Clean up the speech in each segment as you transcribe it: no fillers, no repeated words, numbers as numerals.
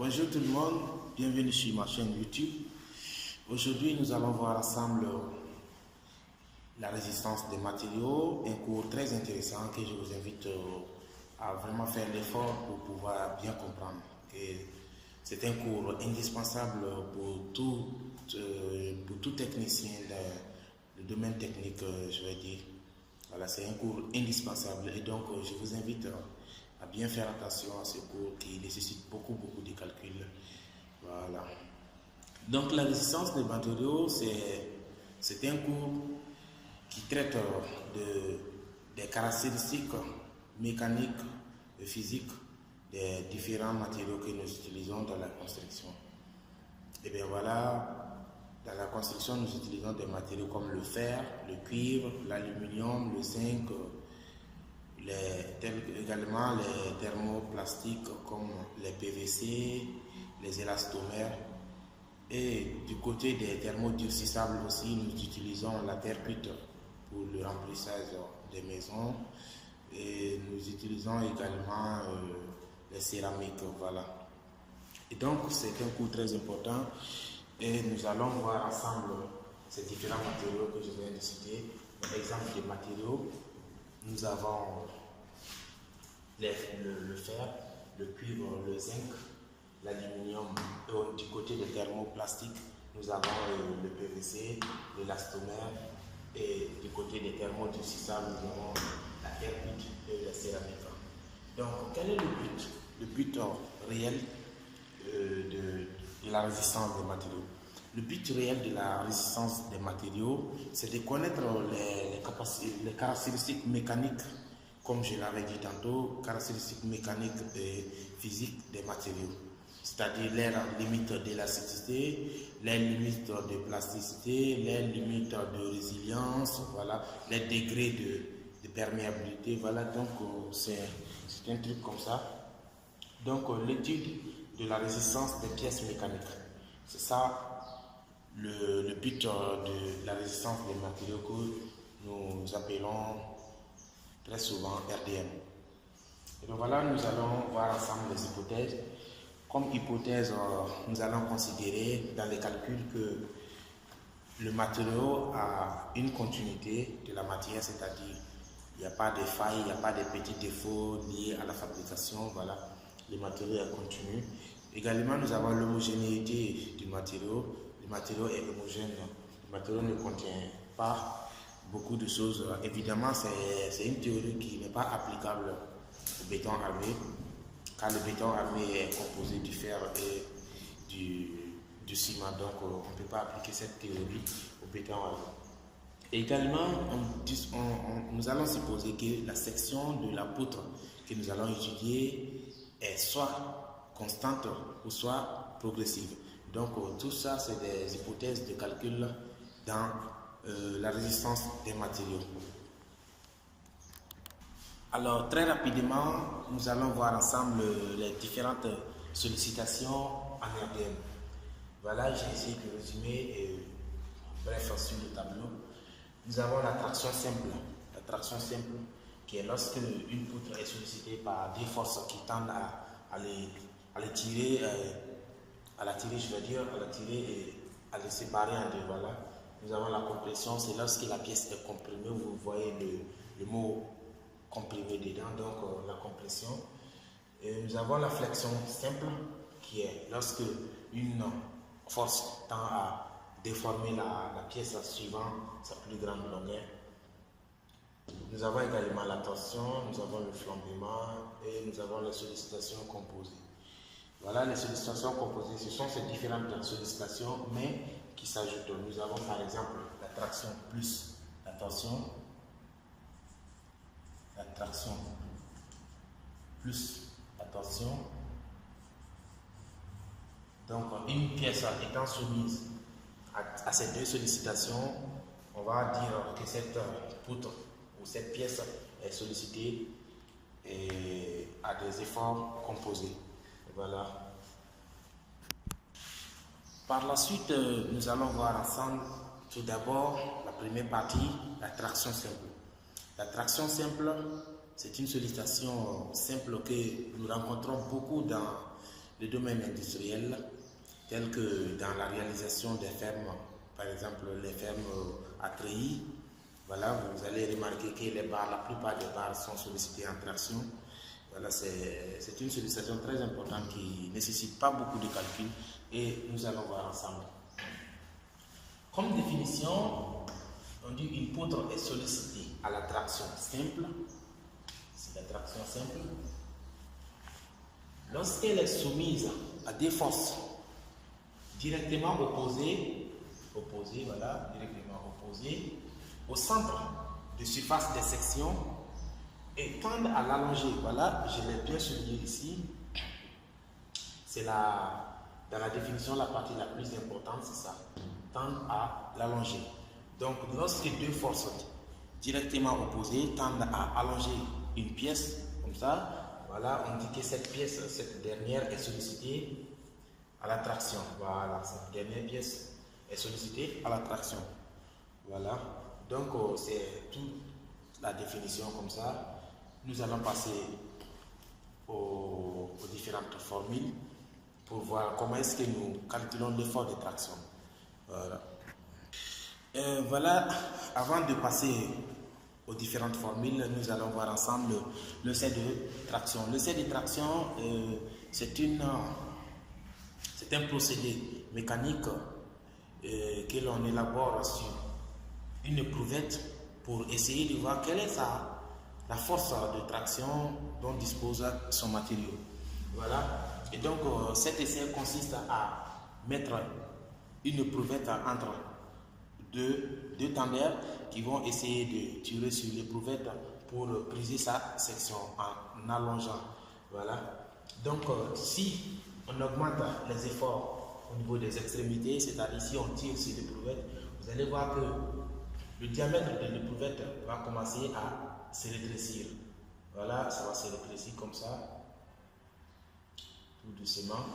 Bonjour tout le monde, bienvenue sur ma chaîne YouTube. Aujourd'hui, nous allons voir ensemble la résistance des matériaux, un cours très intéressant que je vous invite à vraiment faire l'effort pour pouvoir bien comprendre. C'est un cours indispensable pour tout technicien du domaine technique, je vais dire. Voilà, c'est un cours indispensable et donc je vous invite à bien faire attention à ce cours qui nécessite beaucoup de calculs. Voilà. Donc la résistance des matériaux, c'est un cours qui traite des caractéristiques mécaniques et physiques des différents matériaux que nous utilisons dans la construction. Et bien voilà, dans la construction, nous utilisons des matériaux comme le fer, le cuivre, l'aluminium, le zinc, également les thermoplastiques comme les PVC, les élastomères. Et du côté des thermodurcissables aussi, nous utilisons la terre cuite pour le remplissage des maisons. Et nous utilisons également les céramiques. Voilà. Et donc, c'est un cours très important. Et nous allons voir ensemble ces différents matériaux que je viens de citer. Par exemple, des matériaux, nous avons le fer, le cuivre, le zinc, l'aluminium. Du côté des thermoplastiques, nous avons le PVC, l'élastomère. Et du côté des thermodurcissables, nous avons la terre cuite et la céramique. Donc, quel est le but? Le but réel de la résistance des matériaux. Le but réel de la résistance des matériaux, c'est de connaître les caractéristiques mécaniques, comme je l'avais dit tantôt, caractéristiques mécaniques et physiques des matériaux. C'est-à-dire leurs limites d'élasticité, les limites de plasticité, les limites de résilience, voilà, les degrés de perméabilité. Voilà, donc c'est un truc comme ça. Donc l'étude de la résistance des pièces mécaniques. C'est ça le but de la résistance des matériaux que nous appelons très souvent RDM. Et donc voilà, nous allons voir ensemble les hypothèses. Comme hypothèse, nous allons considérer dans les calculs que le matériau a une continuité de la matière, c'est-à-dire il n'y a pas de failles, il n'y a pas de petits défauts liés à la fabrication. Voilà, le matériau est continu. Également, nous avons l'homogénéité du matériau. Le matériau est homogène. Le matériau ne contient pas beaucoup de choses. Évidemment, c'est une théorie qui n'est pas applicable au béton armé, car le béton armé est composé du fer et du ciment. Donc, on ne peut pas appliquer cette théorie au béton armé. Également, nous allons supposer que la section de la poutre que nous allons étudier est soit constante ou soit progressive. Donc, tout ça, c'est des hypothèses de calcul dans la résistance des matériaux. Alors, très rapidement, nous allons voir ensemble les différentes sollicitations en RDM. Voilà, j'ai essayé de résumer, bref, sur le tableau. Nous avons la traction simple. La traction simple, qui est lorsque une poutre est sollicitée par des forces qui tendent à les tirer, à la tirer et à les séparer en deux. Voilà. Nous avons la compression, c'est lorsque la pièce est comprimée, vous voyez le mot comprimé dedans, donc la compression. Et nous avons la flexion simple, qui est lorsque une force tend à déformer la pièce suivant sa plus grande longueur. Nous avons également la torsion, nous avons le flambement et nous avons les sollicitations composées. Voilà, les sollicitations composées, ce sont ces différentes sollicitations, mais qui s'ajoutent. Nous avons par exemple la traction plus la torsion, la traction plus la torsion. Donc, une pièce étant soumise à ces deux sollicitations, on va dire que cette poutre ou cette pièce est sollicitée et à des efforts composés. Voilà. Par la suite, nous allons voir ensemble tout d'abord la première partie, la traction simple. La traction simple, c'est une sollicitation simple que nous rencontrons beaucoup dans le domaine industriel, tel que dans la réalisation des fermes, par exemple les fermes à treillis. Voilà, vous allez remarquer que les barres, la plupart des barres sont sollicitées en traction. Voilà, c'est une sollicitation très importante qui ne nécessite pas beaucoup de calcul et nous allons voir ensemble. Comme définition, on dit une poudre est sollicitée à la traction simple. C'est la traction simple. Lorsqu'elle est soumise à des forces directement opposées, directement opposées au centre de surface des sections et tendent à l'allonger. Voilà, je l'ai bien souligné ici. C'est dans la définition, la partie la plus importante, c'est ça. Tendent à l'allonger. Donc, lorsque deux forces directement opposées tendent à allonger une pièce, comme ça, voilà, on dit que cette pièce, cette dernière est sollicitée à la traction. Voilà, cette dernière pièce est sollicitée à la traction. Voilà, donc c'est toute la définition comme ça. Nous allons passer aux différentes formules pour voir comment est-ce que nous calculons l'effort de traction. Voilà. Voilà, avant de passer aux différentes formules, nous allons voir ensemble le C de traction. Le C de traction, c'est un procédé mécanique que l'on élabore sur une éprouvette pour essayer de voir quelle est la force de traction dont dispose son matériau. Voilà. Et donc, cet essai consiste à mettre une éprouvette entre deux tendeurs qui vont essayer de tirer sur l'éprouvette pour briser sa section en allongeant. Voilà. Donc, si on augmente les efforts au niveau des extrémités, c'est-à-dire si on tire sur l'éprouvette, vous allez voir que le diamètre de l'éprouvette va commencer à se rétrécir. Voilà, ça va se rétrécir comme ça, tout doucement,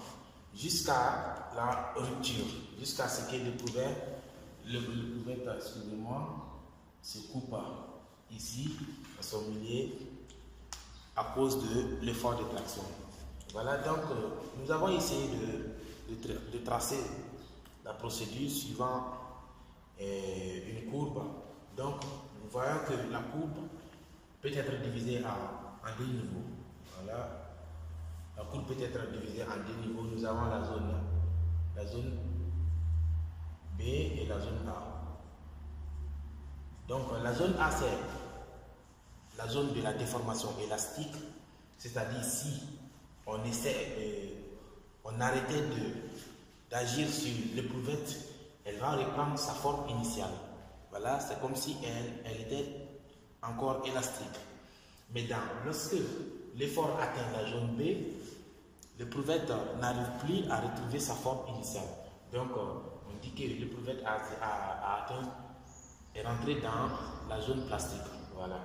jusqu'à la rupture, jusqu'à ce que l'éprouvette, excusez-moi, se coupe ici, à son milieu, à cause de l'effort de traction. Voilà, donc nous avons essayé de tracer la procédure suivant une courbe. Donc, nous voyons que la courbe peut être divisée en deux niveaux. Voilà. La courbe peut être divisée en deux niveaux. Nous avons la zone B et la zone A. Donc, la zone A, c'est la zone de la déformation élastique, c'est-à-dire si on arrêtait d'agir sur l'éprouvette, elle va reprendre sa forme initiale. Voilà, c'est comme si elle était encore élastique. Mais lorsque l'effort atteint la zone B, l'éprouvette n'arrive plus à retrouver sa forme initiale. Donc, on dit que l'éprouvette est rentrée dans la zone plastique. Voilà.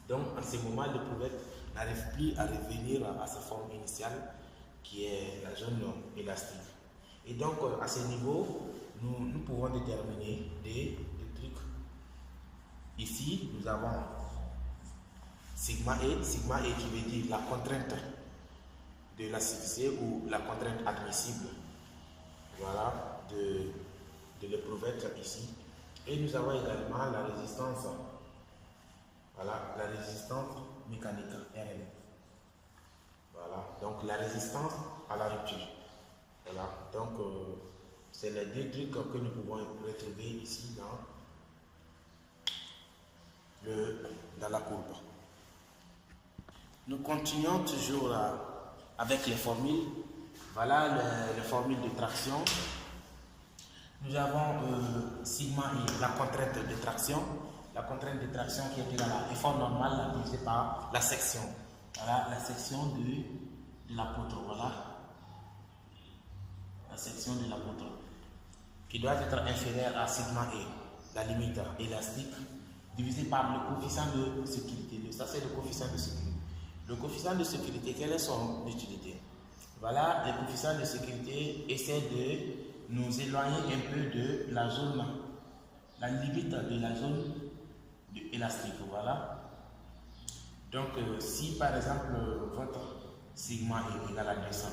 Donc, en ce moment, l'éprouvette n'arrive plus à revenir à sa forme initiale, qui est la zone élastique. Et donc, à ce niveau, nous pouvons déterminer des trucs. Ici, nous avons sigma E qui veut dire la contrainte de l'élasticité ou la contrainte admissible, voilà, de l'éprouvette ici. Et nous avons également la résistance, voilà, la résistance mécanique RN. Voilà, donc la résistance à la rupture. Voilà, donc c'est les deux trucs que nous pouvons retrouver ici dans la courbe. Nous continuons toujours avec les formules. Voilà les formules de traction. Nous avons sigma et la contrainte de traction. La contrainte de traction qui est égale à l'effort normal divisé par la section. Voilà la section de la poutre. Voilà la section de la poutre qui doit être inférieure à sigma E, la limite élastique, divisé par le coefficient de sécurité. Ça, c'est le coefficient de sécurité. Le coefficient de sécurité, quelle est son utilité? Voilà, le coefficient de sécurité essaie de nous éloigner un peu de la zone, la limite de la zone élastique. Voilà. Donc, si par exemple votre sigma est égal à 200,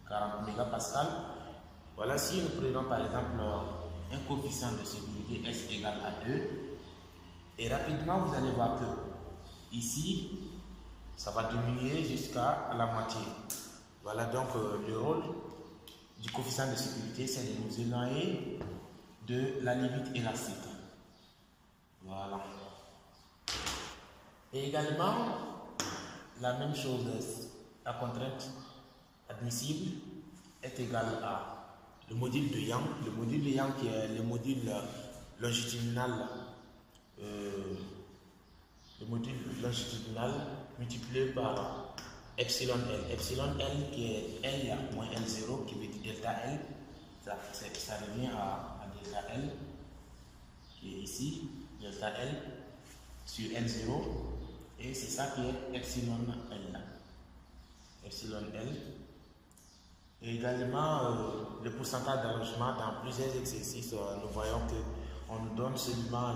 40 mégapascales. Voilà, si nous prenons par exemple un coefficient de sécurité S égale à 2, et rapidement vous allez voir que ici, ça va diminuer jusqu'à la moitié. Voilà donc le rôle du coefficient de sécurité, c'est de nous éloigner de la limite élastique. Voilà. Et également, la même chose, la contrainte admissible est égale à le module de Young. Le module de Young qui est le module longitudinal, multiplié par epsilon L. Epsilon L qui est L moins L0 qui veut dire delta L. Ça revient à delta L qui est ici, delta L sur L0. Et c'est ça qui est epsilon L. Epsilon L. Et également, le pourcentage d'allongement dans plusieurs exercices, nous voyons qu'on nous donne seulement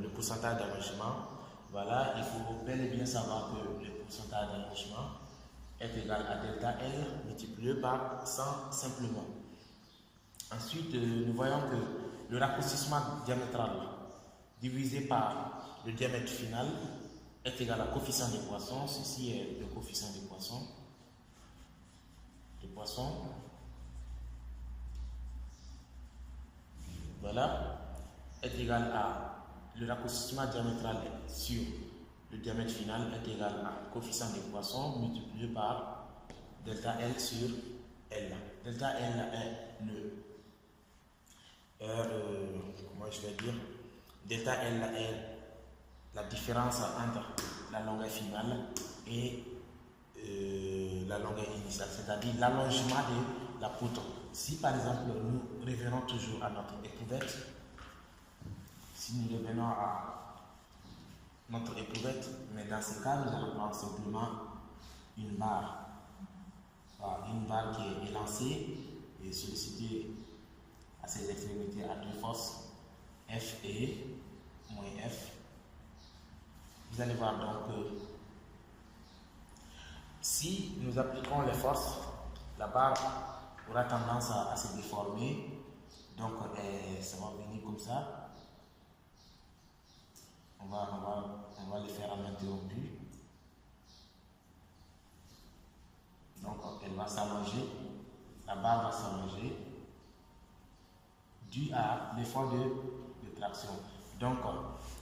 le pourcentage d'allongement. Voilà, il faut bel et bien savoir que le pourcentage d'allongement est égal à delta L multiplié par 100 simplement. Ensuite, nous voyons que le raccourcissement diamétral divisé par le diamètre final est égal à coefficient des Poisson. Ceci est le coefficient des Poisson. Voilà, est égal à le raccourcissement diamétral sur le diamètre final est égal à coefficient des Poisson multiplié par delta L sur L. Delta L est comment je vais dire, delta L est la différence entre la longueur finale et la longueur initiale, c'est-à-dire l'allongement de la poutre. Si par exemple nous revenons toujours à notre éprouvette, mais dans ce cas nous allons prendre simplement une barre, qui est élancée et sollicitée à ses extrémités à deux forces F et moins F. Vous allez voir donc que si nous appliquons les forces, la barre aura tendance à se déformer. Donc ça va venir comme ça. On va le faire à l'interrompu. Donc elle va s'allonger. La barre va s'allonger dû à l'effort de traction. Donc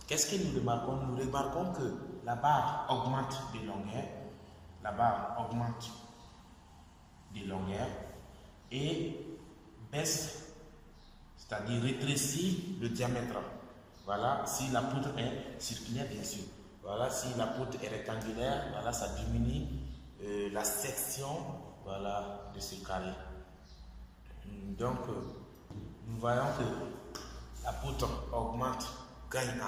qu'est-ce que nous remarquons? Nous remarquons que la barre augmente de longueur. La barre augmente de longueur et baisse, c'est-à-dire rétrécit le diamètre. Voilà, si la poutre est circulaire, bien sûr. Voilà, si la poutre est rectangulaire, voilà, ça diminue la section, voilà, de ce carré. Donc, nous voyons que la poutre augmente, gagne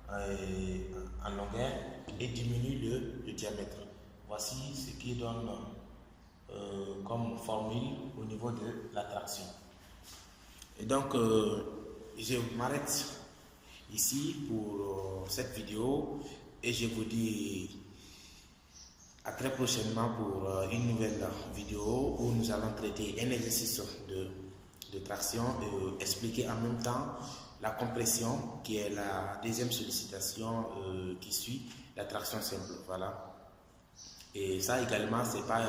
en longueur et diminue le diamètre. Voici ce qui donne comme formule au niveau de la traction. Et donc, je m'arrête ici pour cette vidéo et je vous dis à très prochainement pour une nouvelle vidéo où nous allons traiter un exercice de traction et expliquer en même temps la compression qui est la deuxième sollicitation qui suit la traction simple. Voilà. Et ça également, c'est pas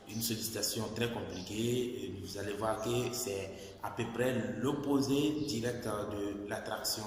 une sollicitation très compliquée. Et vous allez voir que c'est à peu près l'opposé direct de la traction.